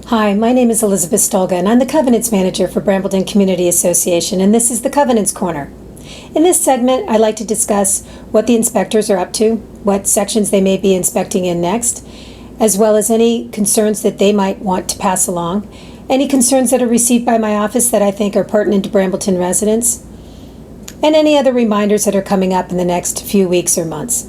Hi, my name is Elizabeth Stolga, and I'm the Covenants Manager for Brambleton Community Association, and this is the Covenants Corner. In this segment, I'd like to discuss what the inspectors are up to, what sections they may be inspecting in next, as well as any concerns that they might want to pass along, any concerns that are received by my office that I think are pertinent to Brambleton residents, and any other reminders that are coming up in the next few weeks or months.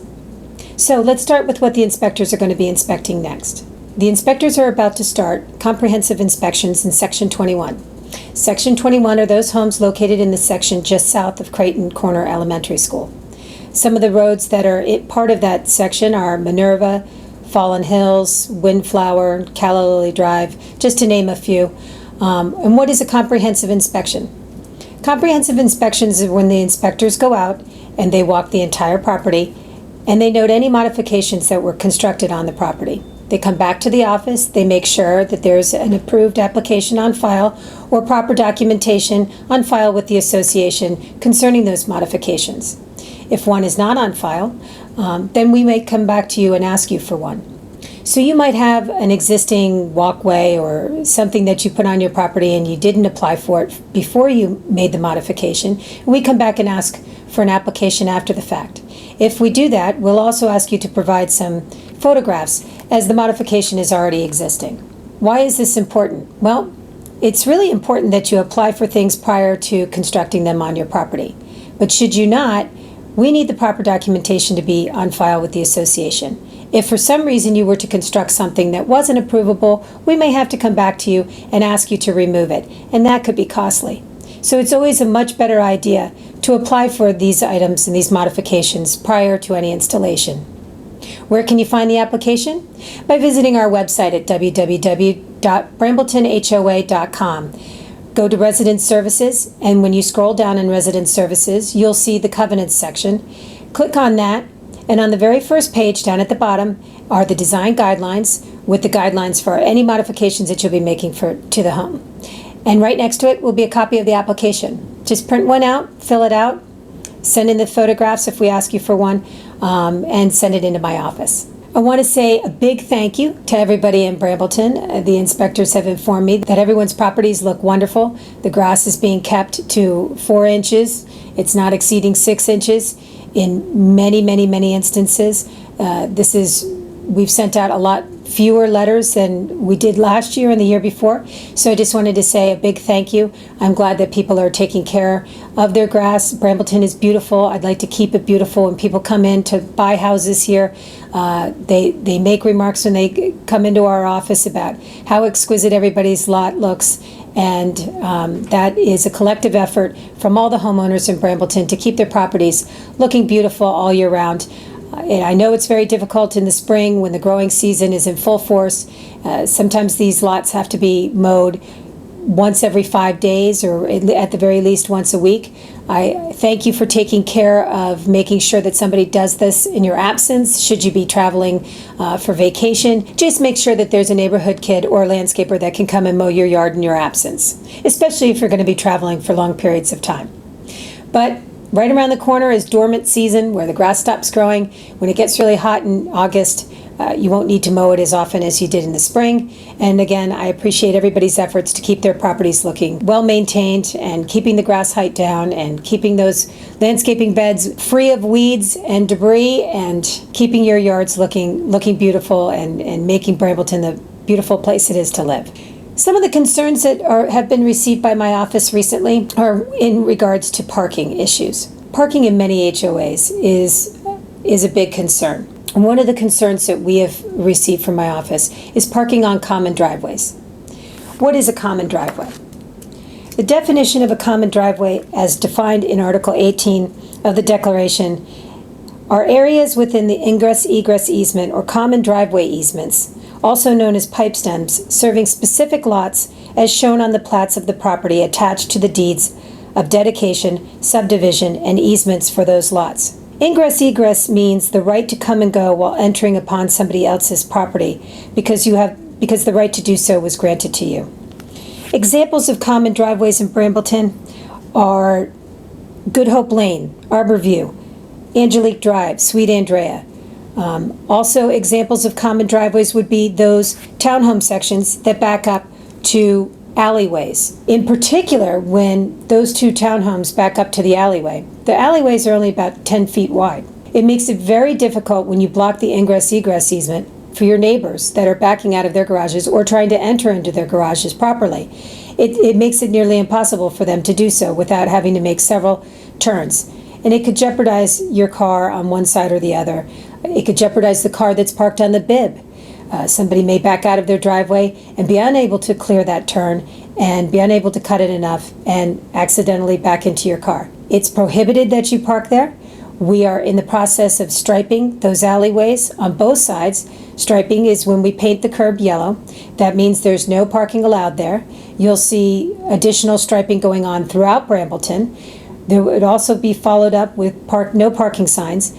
So let's start with what the inspectors are going to be inspecting next. The inspectors are about to start comprehensive inspections in Section 21. Section 21 are those homes located in the section just south of Creighton Corner Elementary School. Some of the roads that are part of that section are Minerva, Fallen Hills, Windflower, Calla Lily Drive, just to name a few. And what is a comprehensive inspection? Comprehensive inspections is when the inspectors go out and they walk the entire property and they note any modifications that were constructed on the property. They come back to the office, they make sure that there's an approved application on file or proper documentation on file with the association concerning those modifications. If one is not on file, then we may come back to you and ask you for one. So you might have an existing walkway or something that you put on your property and you didn't apply for it before you made the modification. We come back and ask for an application after the fact. If we do that, we'll also ask you to provide some photographs as the modification is already existing. Why is this important? Well, it's really important that you apply for things prior to constructing them on your property. But should you not, we need the proper documentation to be on file with the association. If for some reason you were to construct something that wasn't approvable, we may have to come back to you and ask you to remove it, and that could be costly. So it's always a much better idea to apply for these items and these modifications prior to any installation. Where can you find the application? By visiting our website at www.brambletonhoa.com. Go to Resident Services, and when you scroll down in Resident Services, you'll see the Covenants section. Click on that, and on the very first page down at the bottom are the design guidelines with the guidelines for any modifications that you'll be making to the home. And right next to it will be a copy of the application. Just print one out, fill it out, send in the photographs if we ask you for one, and send it into my office. I want to say a big thank you to everybody in Brambleton. The inspectors have informed me that everyone's properties look wonderful. The grass is being kept to 4 inches. It's not exceeding 6 inches in many, many, many instances. We've sent out a lot fewer letters than we did last year and the year before. So I just wanted to say a big thank you. I'm glad that people are taking care of their grass. Brambleton is beautiful. I'd like to keep it beautiful. When people come in to buy houses here, they make remarks when they come into our office about how exquisite everybody's lot looks. And that is a collective effort from all the homeowners in Brambleton to keep their properties looking beautiful all year round. And I know it's very difficult in the spring when the growing season is in full force. Sometimes these lots have to be mowed once every 5 days or at the very least once a week. I thank you for taking care of making sure that somebody does this in your absence. Should you be traveling for vacation, just make sure that there's a neighborhood kid or landscaper that can come and mow your yard in your absence, especially if you're going to be traveling for long periods of time. But right around the corner is dormant season, where the grass stops growing. When it gets really hot in August, you won't need to mow it as often as you did in the spring. And again, I appreciate everybody's efforts to keep their properties looking well maintained and keeping the grass height down and keeping those landscaping beds free of weeds and debris and keeping your yards looking beautiful and making Brambleton the beautiful place it is to live. Some of the concerns that have been received by my office recently are in regards to parking issues. Parking in many HOAs is a big concern. And one of the concerns that we have received from my office is parking on common driveways. What is a common driveway? The definition of a common driveway, as defined in Article 18 of the Declaration, are areas within the ingress-egress easement or common driveway easements, also known as pipe stems, serving specific lots as shown on the plats of the property attached to the deeds of dedication, subdivision, and easements for those lots. Ingress-egress means the right to come and go while entering upon somebody else's property because the right to do so was granted to you. Examples of common driveways in Brambleton are Good Hope Lane, Arbor View, Angelique Drive, Sweet Andrea. Also, examples of common driveways would be those townhome sections that back up to alleyways. In particular, when those two townhomes back up to the alleyways are only about 10 feet wide. It makes it very difficult when you block the ingress-egress easement for your neighbors that are backing out of their garages or trying to enter into their garages properly. It makes it nearly impossible for them to do so without having to make several turns. And it could jeopardize your car on one side or the other. It could jeopardize the car that's parked on the bib. Somebody may back out of their driveway and be unable to clear that turn and be unable to cut it enough and accidentally back into your car. It's prohibited that you park there. We are in the process of striping those alleyways on both sides. Striping is when we paint the curb yellow. That means there's no parking allowed there. You'll see additional striping going on throughout Brambleton. There would also be followed up with no parking signs.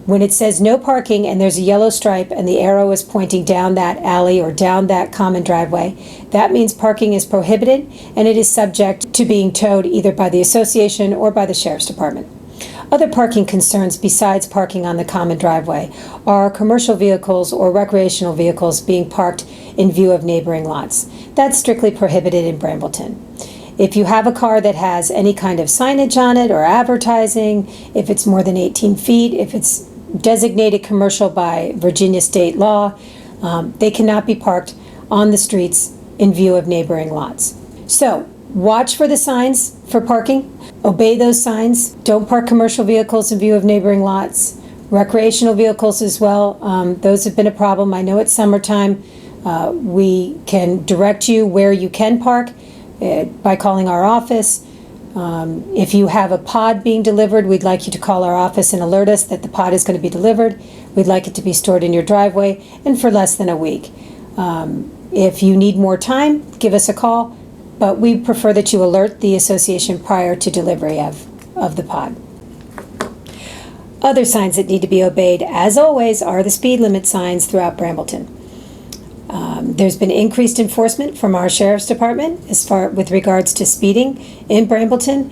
When it says no parking and there's a yellow stripe and the arrow is pointing down that alley or down that common driveway, that means parking is prohibited and it is subject to being towed either by the association or by the sheriff's department. Other parking concerns besides parking on the common driveway are commercial vehicles or recreational vehicles being parked in view of neighboring lots. That's strictly prohibited in Brambleton. If you have a car that has any kind of signage on it or advertising, if it's more than 18 feet, if it's designated commercial by Virginia state law, they cannot be parked on the streets in view of neighboring lots. So, watch for the signs for parking. Obey those signs. Don't park commercial vehicles in view of neighboring lots. Recreational vehicles as well. Those have been a problem. I know it's summertime. We can direct you where you can park by calling our office. If you have a pod being delivered, we'd like you to call our office and alert us that the pod is going to be delivered. We'd like it to be stored in your driveway and for less than a week. If you need more time, give us a call, but we prefer that you alert the association prior to delivery of the pod. Other signs that need to be obeyed, as always, are the speed limit signs throughout Brambleton. There's been increased enforcement from our sheriff's department with regards to speeding in Brambleton.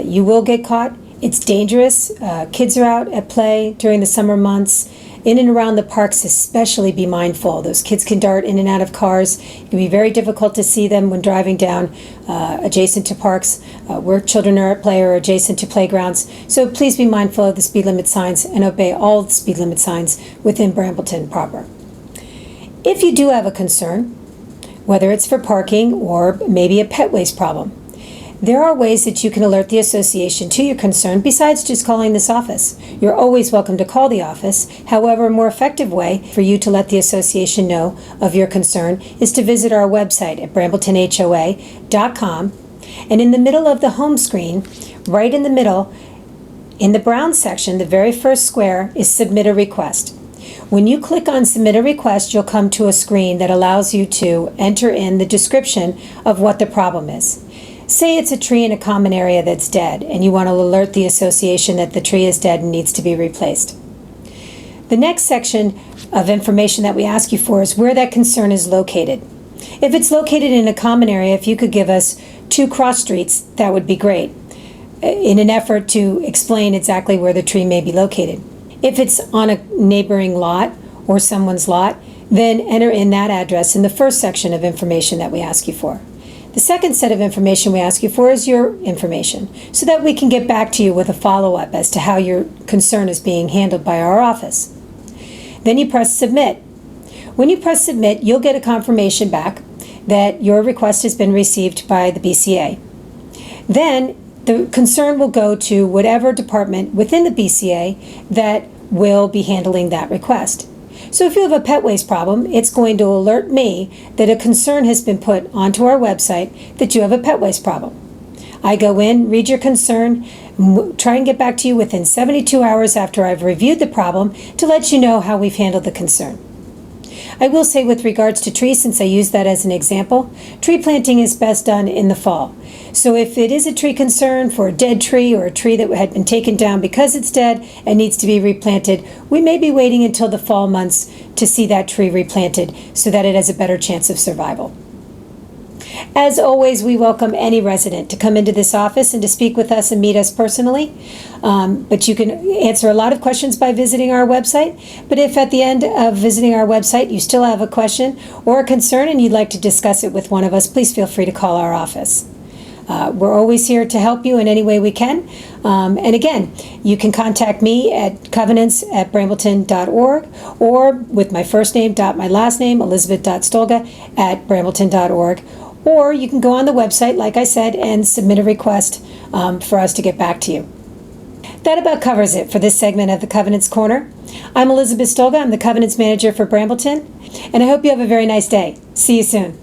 You will get caught. It's dangerous. Kids are out at play during the summer months. In and around the parks, especially be mindful. Those kids can dart in and out of cars. It can be very difficult to see them when driving down adjacent to parks where children are at play or adjacent to playgrounds. So please be mindful of the speed limit signs and obey all the speed limit signs within Brambleton proper. If you do have a concern, whether it's for parking or maybe a pet waste problem, there are ways that you can alert the association to your concern besides just calling this office. You're always welcome to call the office. However, a more effective way for you to let the association know of your concern is to visit our website at brambletonhoa.com. And in the middle of the home screen, right in the middle, in the brown section, the very first square is Submit a Request. When you click on Submit a Request, you'll come to a screen that allows you to enter in the description of what the problem is. Say it's a tree in a common area that's dead, and you want to alert the association that the tree is dead and needs to be replaced. The next section of information that we ask you for is where that concern is located. If it's located in a common area, if you could give us 2 cross streets, that would be great, in an effort to explain exactly where the tree may be located. If it's on a neighboring lot or someone's lot, then enter in that address in the first section of information that we ask you for. The second set of information we ask you for is your information, so that we can get back to you with a follow-up as to how your concern is being handled by our office. Then you press Submit. When you press Submit, you'll get a confirmation back that your request has been received by the BCA. Then the concern will go to whatever department within the BCA that will be handling that request. So if you have a pet waste problem, it's going to alert me that a concern has been put onto our website that you have a pet waste problem. I go in, read your concern, try and get back to you within 72 hours after I've reviewed the problem to let you know how we've handled the concern. I will say with regards to trees, since I use that as an example, tree planting is best done in the fall. So if it is a tree concern for a dead tree or a tree that had been taken down because it's dead and needs to be replanted, we may be waiting until the fall months to see that tree replanted so that it has a better chance of survival. As always, we welcome any resident to come into this office and to speak with us and meet us personally. But you can answer a lot of questions by visiting our website. But if at the end of visiting our website you still have a question or a concern and you'd like to discuss it with one of us, please feel free to call our office. We're always here to help you in any way we can. And again, you can contact me at covenants@brambleton.org or with my first name dot my last name, elizabeth.stolga@brambleton.org. Or you can go on the website, like I said, and submit a request for us to get back to you. That about covers it for this segment of the Covenants Corner. I'm Elizabeth Stolga. I'm the Covenants Manager for Brambleton. And I hope you have a very nice day. See you soon.